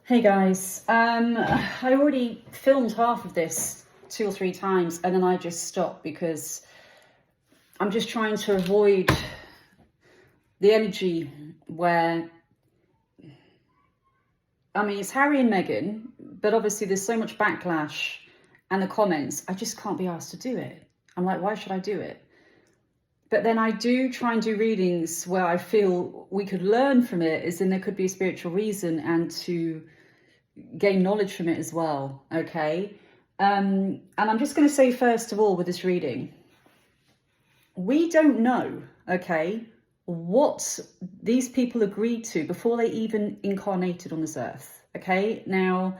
Hey guys, I already filmed half of this 2 or 3 times and then I just stopped because I'm just trying to avoid the energy where, I mean, it's Harry and Meghan, but obviously there's so much backlash and the comments, I just can't be asked to do it. I'm like, why should I do it? But then I do try and do readings where I feel we could learn from it, as in there could be a spiritual reason and to gain knowledge from it as well, okay? And I'm just going to say, first of all, with this reading, we don't know, okay, what these people agreed to before they even incarnated on this earth, okay? Now,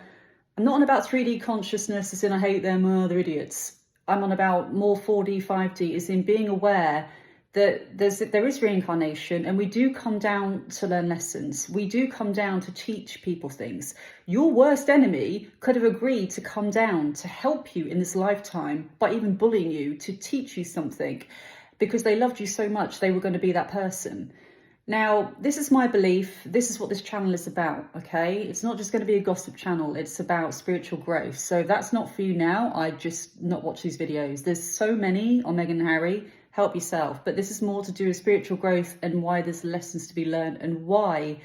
I'm not on about 3D consciousness as in I hate them, oh, they're idiots. I'm on about more 4D, 5D, as in being aware that there is reincarnation and we do come down to learn lessons. We do come down to teach people things. Your worst enemy could have agreed to come down to help you in this lifetime by even bullying you, to teach you something, because they loved you so much they were going to be that person. Now, this is my belief. This is what this channel is about, okay? It's not just going to be a gossip channel. It's about spiritual growth. So if that's not for you now, I just not watch these videos. There's so many on Meghan and Harry. Help yourself. But this is more to do with spiritual growth and why there's lessons to be learned and why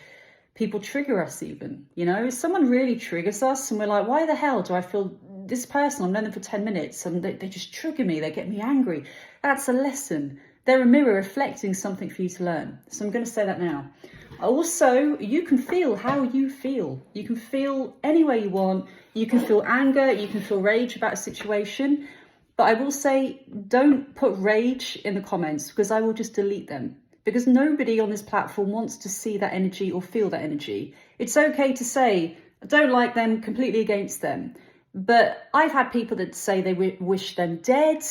people trigger us even. You know, if someone really triggers us and we're like, why the hell do I feel this person, I've known them for 10 minutes and they just trigger me, they get me angry. That's a lesson. They're a mirror reflecting something for you to learn. So I'm going to say that now. Also, you can feel how you feel. You can feel any way you want. You can feel anger. You can feel rage about a situation. But I will say, don't put rage in the comments because I will just delete them. Because nobody on this platform wants to see that energy or feel that energy. It's okay to say, I don't like them, completely against them. But I've had people that say they wish them dead.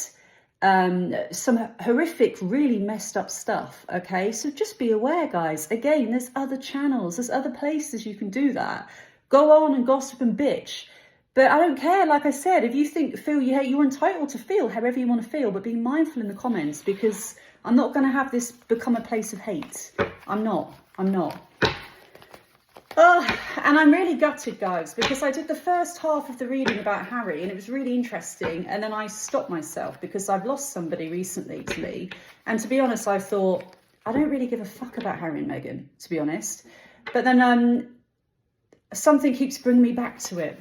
Some horrific, really messed up stuff, okay? So just be aware, guys. Again, there's other channels, there's other places you can do that. Go on and gossip and bitch. But I don't care, like I said, if you feel you hate, you're entitled to feel however you want to feel, but be mindful in the comments because I'm not going to have this become a place of hate. I'm not. Oh, and I'm really gutted, guys, because I did the first half of the reading about Harry and it was really interesting. And then I stopped myself because I've lost somebody recently to me. And to be honest, I thought, I don't really give a fuck about Harry and Meghan, to be honest. But then something keeps bringing me back to it.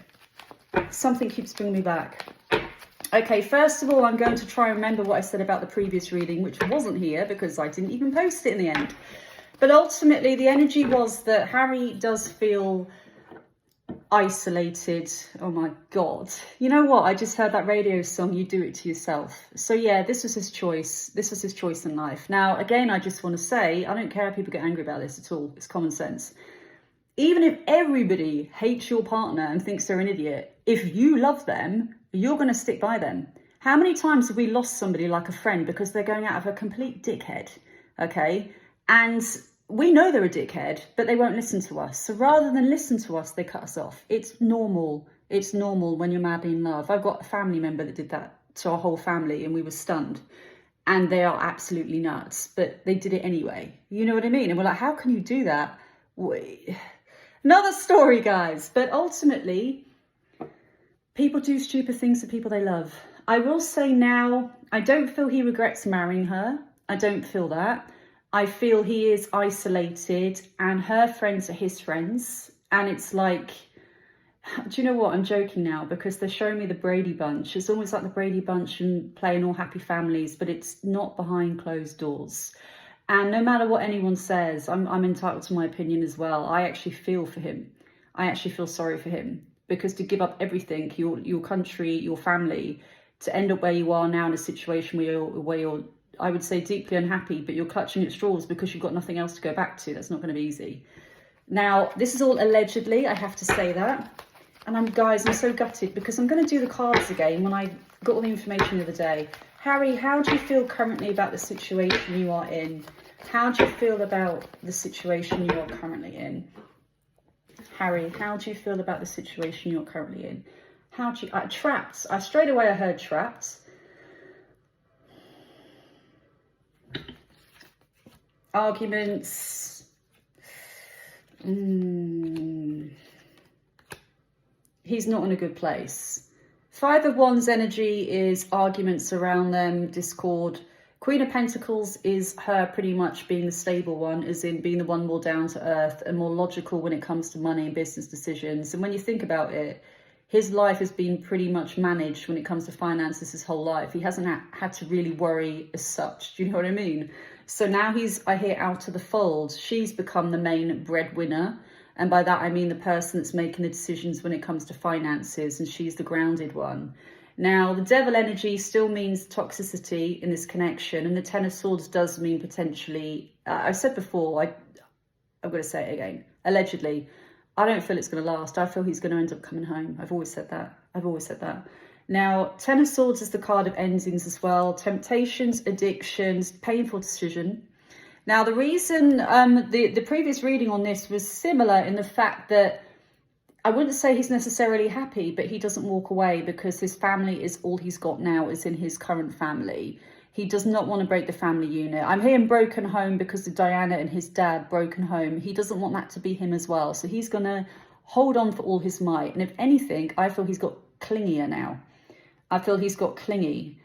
Something keeps bringing me back. Okay, first of all, I'm going to try and remember what I said about the previous reading, which wasn't here because I didn't even post it in the end. But ultimately, the energy was that Harry does feel isolated. Oh my God. You know what? I just heard that radio song, You Do It To Yourself. So yeah, this was his choice. This was his choice in life. Now, again, I just want to say, I don't care if people get angry about this at all. It's common sense. Even if everybody hates your partner and thinks they're an idiot, if you love them, you're going to stick by them. How many times have we lost somebody like a friend because they're going out of a complete dickhead? Okay. And we know they're a dickhead, but they won't listen to us. So rather than listen to us, they cut us off. It's normal. It's normal when you're madly in love. I've got a family member that did that to our whole family and we were stunned. And they are absolutely nuts, but they did it anyway. You know what I mean? And we're like, how can you do that? Another story, guys. But ultimately, people do stupid things to people they love. I will say now, I don't feel he regrets marrying her. I don't feel that. I feel he is isolated and her friends are his friends. And it's like, do you know what? I'm joking now because they're showing me the Brady Bunch. It's almost like the Brady Bunch and playing All Happy Families, but it's not behind closed doors. And no matter what anyone says, I'm entitled to my opinion as well. I actually feel for him. I actually feel sorry for him because to give up everything, your country, your family, to end up where you are now in a situation where you're I would say deeply unhappy, but you're clutching at straws because you've got nothing else to go back to. That's not going to be easy. Now, this is all allegedly, I have to say that. And guys, I'm so gutted because I'm going to do the cards again when I got all the information the other day. Harry, how do you feel currently about the situation you are in? How do you feel about the situation you are currently in? Harry, how do you feel about the situation you're currently in? How do you... trapped. Straight away I heard trapped. Arguments. he's not in a good place. Five of Wands energy is arguments around them, discord. Queen of Pentacles is her pretty much being the stable one, as in being the one more down to earth and more logical when it comes to money and business decisions. And when you think about it, his life has been pretty much managed when it comes to finances his whole life. He hasn't had to really worry as such. Do you know what I mean? So now he's, I hear, out of the fold. She's become the main breadwinner. And by that, I mean the person that's making the decisions when it comes to finances, and she's the grounded one. Now, the devil energy still means toxicity in this connection. And the Ten of Swords does mean potentially, I said before, I'm going to say it again, allegedly. I don't feel it's going to last. I feel he's going to end up coming home. I've always said that. I've always said that. Now, Ten of Swords is the card of endings as well. Temptations, addictions, painful decision. Now, the reason the previous reading on this was similar in the fact that I wouldn't say he's necessarily happy, but he doesn't walk away because his family is all he's got now is in his current family. He does not want to break the family unit. I'm hearing broken home because of Diana and his dad, broken home. He doesn't want that to be him as well. So he's going to hold on for all his might. And if anything, I feel he's got clingier now. I feel he's got clingy.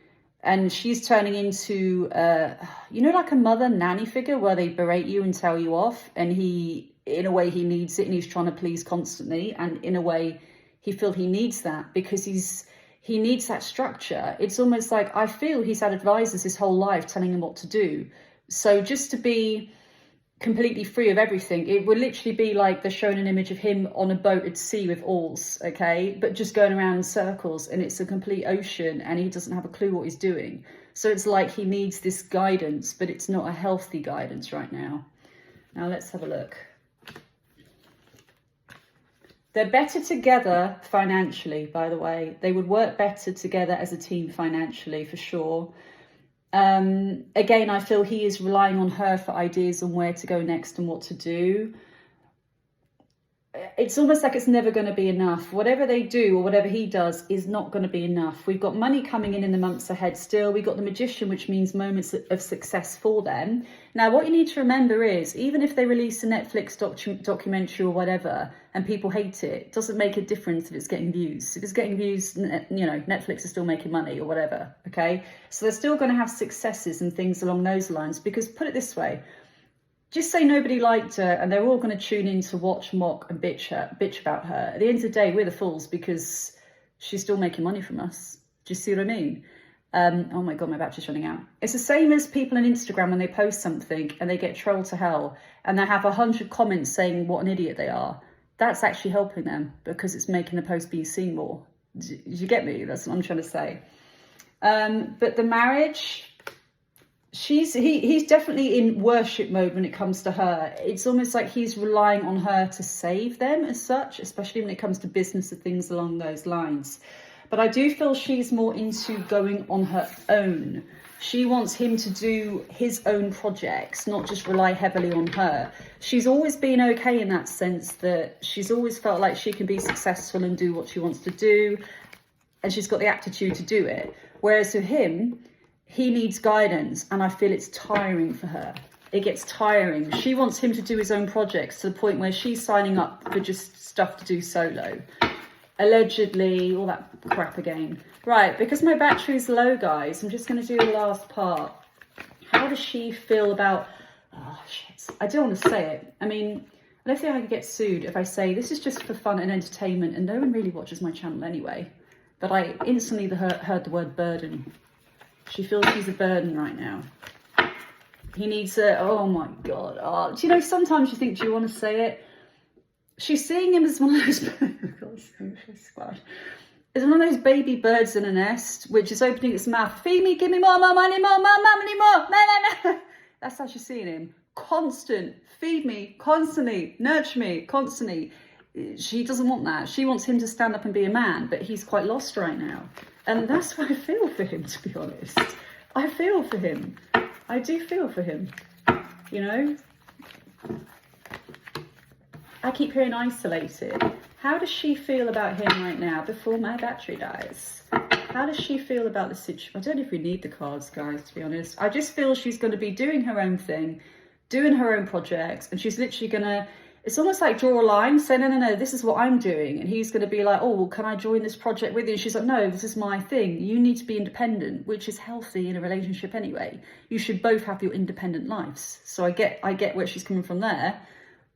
And she's turning into, like a mother nanny figure where they berate you and tell you off. And he, in a way, he needs it and he's trying to please constantly. And in a way, he feels he needs that because he needs that structure. It's almost like I feel he's had advisors his whole life telling him what to do. So just to be completely free of everything, it would literally be like they're showing an image of him on a boat at sea with oars, okay? But just going around in circles and it's a complete ocean and he doesn't have a clue what he's doing. So it's like he needs this guidance, but it's not a healthy guidance right now. Now let's have a look. They're better together financially, by the way. They would work better together as a team financially, for sure. Again, I feel he is relying on her for ideas on where to go next and what to do. It's almost like it's never going to be enough. Whatever they do or whatever he does is not going to be enough. We've got money coming in the months ahead still. We've got the Magician, which means moments of success for them. Now, what you need to remember is, even if they release a Netflix documentary or whatever, and people hate it, it doesn't make a difference if it's getting views. If it's getting views, Netflix is still making money or whatever, okay? So they're still going to have successes and things along those lines, because put it this way, just say nobody liked her and they're all going to tune in to watch, mock and bitch about her. At the end of the day, we're the fools because she's still making money from us. Do you see what I mean? Oh my God, my battery's running out. It's the same as people on Instagram when they post something and they get trolled to hell and they have 100 comments saying what an idiot they are. That's actually helping them because it's making the post be seen more. Do you get me? That's what I'm trying to say. But the marriage, he's definitely in worship mode when it comes to her. It's almost like he's relying on her to save them as such, especially when it comes to business and things along those lines. But I do feel she's more into going on her own. She wants him to do his own projects, not just rely heavily on her. She's always been okay in that sense, that she's always felt like she can be successful and do what she wants to do. And she's got the aptitude to do it. Whereas to him, he needs guidance, and I feel it's tiring for her. It gets tiring. She wants him to do his own projects to the point where she's signing up for just stuff to do solo. Allegedly, all that crap again. Right, because my battery's low, guys, I'm just going to do the last part. How does she feel about... Oh, shit. I don't want to say it. I mean, I don't think I could get sued if I say this is just for fun and entertainment, and no one really watches my channel anyway. But I instantly heard the word burden. She feels he's a burden right now. He needs a... Oh, my God. Oh, do you know, sometimes you think, do you want to say it? She's seeing him as one of those... It's one of those baby birds in a nest, which is opening its mouth. Feed me, give me more money, more money, more. That's how she's seeing him. Constant. Feed me, constantly. Nurture me, constantly. She doesn't want that. She wants him to stand up and be a man, but he's quite lost right now. And that's what I feel for him, to be honest. I feel for him. I do feel for him. You know? I keep hearing isolated. How does she feel about him right now before my battery dies? How does she feel about the situation? I don't know if we need the cards, guys, to be honest. I just feel she's going to be doing her own thing, doing her own projects, and she's literally going to It's almost like draw a line, say, no, no, no, this is what I'm doing. And he's going to be like, oh, well, can I join this project with you? And she's like, no, this is my thing. You need to be independent, which is healthy in a relationship anyway. You should both have your independent lives. So I get where she's coming from there.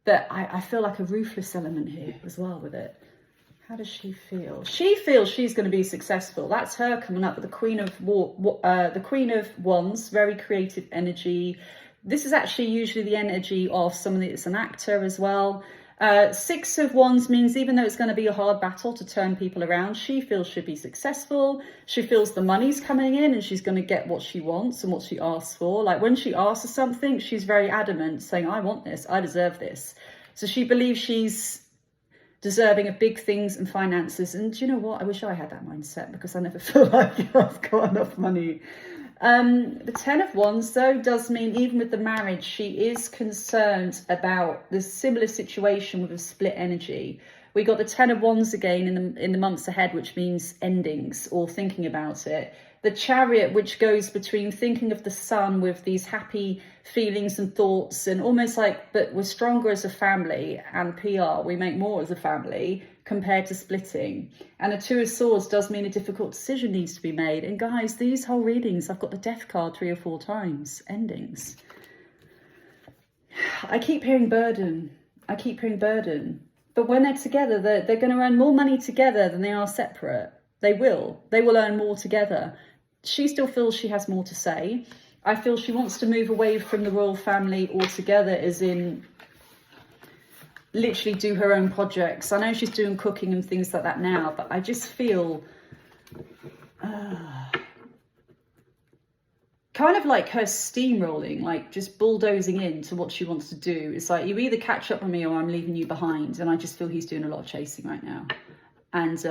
But I feel like a ruthless element here as well with it. How does she feel? She feels she's going to be successful. That's her coming up with the the Queen of Wands, very creative energy. This is actually usually the energy of somebody that's an actor as well. Six of Wands means even though it's going to be a hard battle to turn people around, she feels she'll be successful. She feels the money's coming in and she's going to get what she wants and what she asks for. Like when she asks for something, she's very adamant, saying, I want this, I deserve this. So she believes she's deserving of big things and finances. And do you know what? I wish I had that mindset, because I never feel like I've got enough money. The Ten of Wands, though, does mean even with the marriage, she is concerned about the similar situation with a split energy. We got the Ten of Wands again in the months ahead, which means endings or thinking about it. The Chariot, which goes between thinking of the sun with these happy feelings and thoughts, and almost like, but we're stronger as a family, and PR, we make more as a family compared to splitting. And the Two of Swords does mean a difficult decision needs to be made. And guys, these whole readings, I've got the Death card 3 or 4 times, endings. I keep hearing burden. I keep hearing burden. But when they're together, they're going to earn more money together than they are separate. They will earn more together. She still feels she has more to say. I feel she wants to move away from the royal family altogether, as in literally do her own projects. I know she's doing cooking and things like that now, but I just feel kind of like her steamrolling, like just bulldozing into what she wants to do. It's like, you either catch up with me or I'm leaving you behind. And I just feel he's doing a lot of chasing right now. And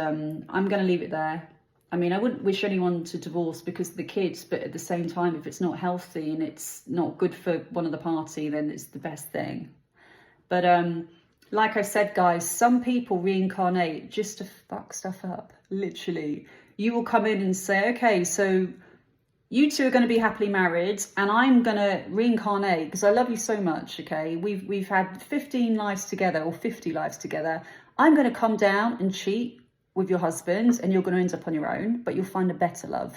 I'm going to leave it there. I mean, I wouldn't wish anyone to divorce because of the kids, but at the same time, if it's not healthy and it's not good for one of the party, then it's the best thing. But like I said, guys, some people reincarnate just to fuck stuff up, literally. You will come in and say, okay, so you two are going to be happily married and I'm going to reincarnate because I love you so much, okay? We've had 15 lives together or 50 lives together. I'm going to come down and cheat with your husband and you're going to end up on your own, but you'll find a better love,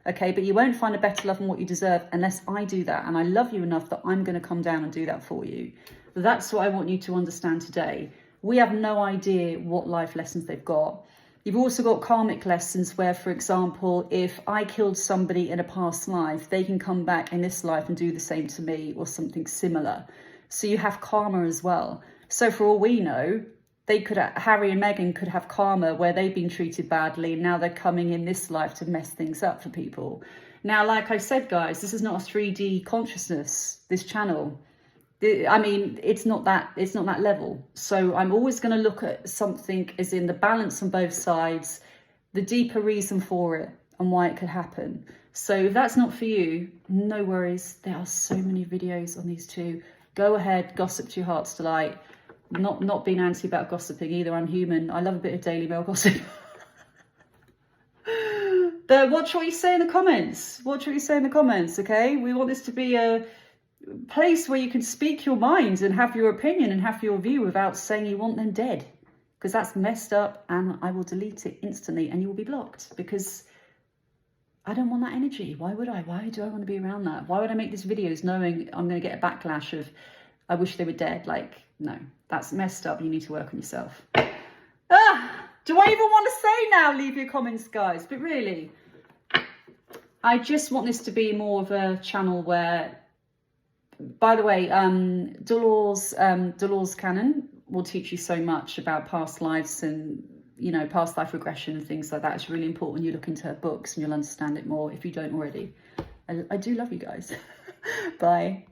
okay? But you won't find a better love than what you deserve unless I do that. And I love you enough that I'm going to come down and do that for you. That's what I want you to understand today. We have no idea what life lessons they've got. You've also got karmic lessons where, for example, if I killed somebody in a past life, they can come back in this life and do the same to me or something similar. So you have karma as well. So for all we know, they could, Harry and Meghan could have karma where they've been treated badly and now they're coming in this life to mess things up for people. Now, like I said, guys, this is not a 3D consciousness, this channel. I mean, it's not that level. So I'm always going to look at something as in the balance on both sides, the deeper reason for it and why it could happen. So if that's not for you, no worries. There are so many videos on these two. Go ahead, gossip to your heart's delight. Not being anti about gossiping either. I'm human. I love a bit of Daily Mail gossip. But watch what you say in the comments. Watch what you say in the comments, okay? We want this to be a place where you can speak your mind and have your opinion and have your view without saying you want them dead. Because that's messed up and I will delete it instantly and you will be blocked. Because I don't want that energy. Why would I? Why do I want to be around that? Why would I make these videos knowing I'm going to get a backlash of I wish they were dead? Like, no, that's messed up. You need to work on yourself. Do I even want to say now? Leave your comments, guys. But really, I just want this to be more of a channel where, by the way, Dolores Cannon will teach you so much about past lives and, you know, past life regression and things like that. It's really important you look into her books and you'll understand it more if you don't already. I do love you guys. Bye.